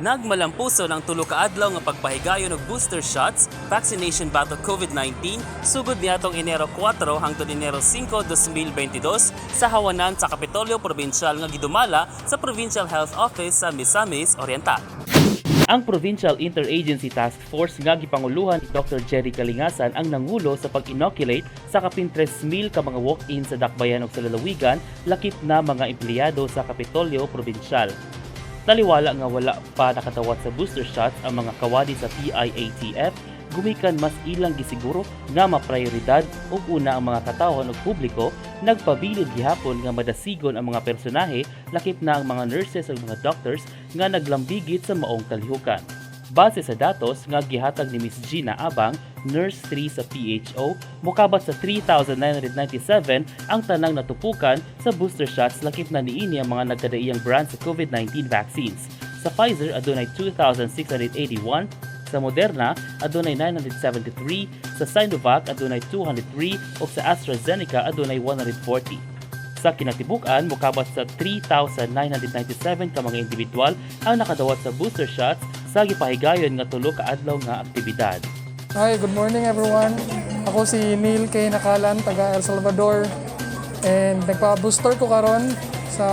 Nagmalampuso ng tulo ka adlaw nga pagpahigayon og booster shots, vaccination battle COVID-19, sugod niadtong Enero 4 hangtod Enero 5, 2022 sa Hawanan sa Kapitolyo Provincial nga gidumala sa Provincial Health Office sa Misamis Oriental. Ang Provincial Interagency Task Force nga gipanguluhan ni Dr. Jerry Kalingasan ang nangulo sa pag-inoculate sa kapin 3,000 ka mga walk-in sa Dakbayan ug sa Lalawigan lakip na mga empleyado sa Kapitolyo Provincial. Taliwala nga wala pa nakatawat sa booster shots ang mga kawadi sa PIATF, gumikan mas ilang gisiguro nga maprioridad ug una ang mga katawhan ug publiko, nagpabilid gihapon nga madasigon ang mga personahe lakip na ang mga nurses ug mga doctors nga naglambigit sa maong kalihukan. Base sa datos nga gihatag ni Ms. Gina Abang, Nurse 3 sa PHO, mokabat sa 3,997 ang tanang natupukan sa booster shots lakip na niini ang mga nagkadaiyang brand sa COVID-19 vaccines. Sa Pfizer, adunay 2,681, sa Moderna, adunay 973, sa Sinovac, adunay 203, ug sa AstraZeneca, adunay 140. Sa kinatibukan, mokabat sa 3,997 ka mga individual ang nakadawat sa booster shots sa gipahigayon nga tulo ka adlaw nga aktibidad. Hi, good morning everyone. Ako si Neil K. Nakalan, taga El Salvador. And nagpa-booster ko karon sa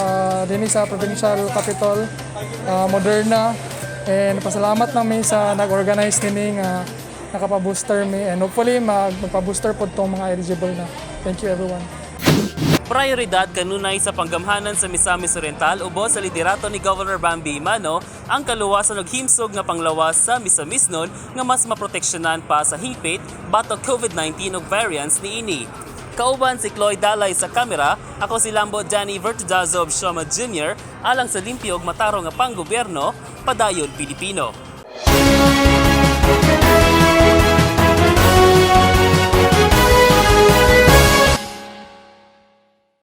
Provincial Capitol, Moderna. And pasalamat namin sa nag-organize nini nga nakapa-booster mi. And hopefully magpa-booster po itong mga eligible na. Thank you everyone. Prioridad kanunay sa panggamhanan sa Misamis Oriental ubos sa liderato ni Governor Bambi Mano ang kaluwasan ug himsog nga panglawas sa Misamisnon nga mas maproteksyonan pa sa hingpit batok COVID-19 ug variants niini. Kauban si Chloe Dalay sa kamera, ako si Lambo Johnny Vertidazo of Shoma Jr. alang sa limpyo ug matarong nga panggobyerno, padayon Pilipino.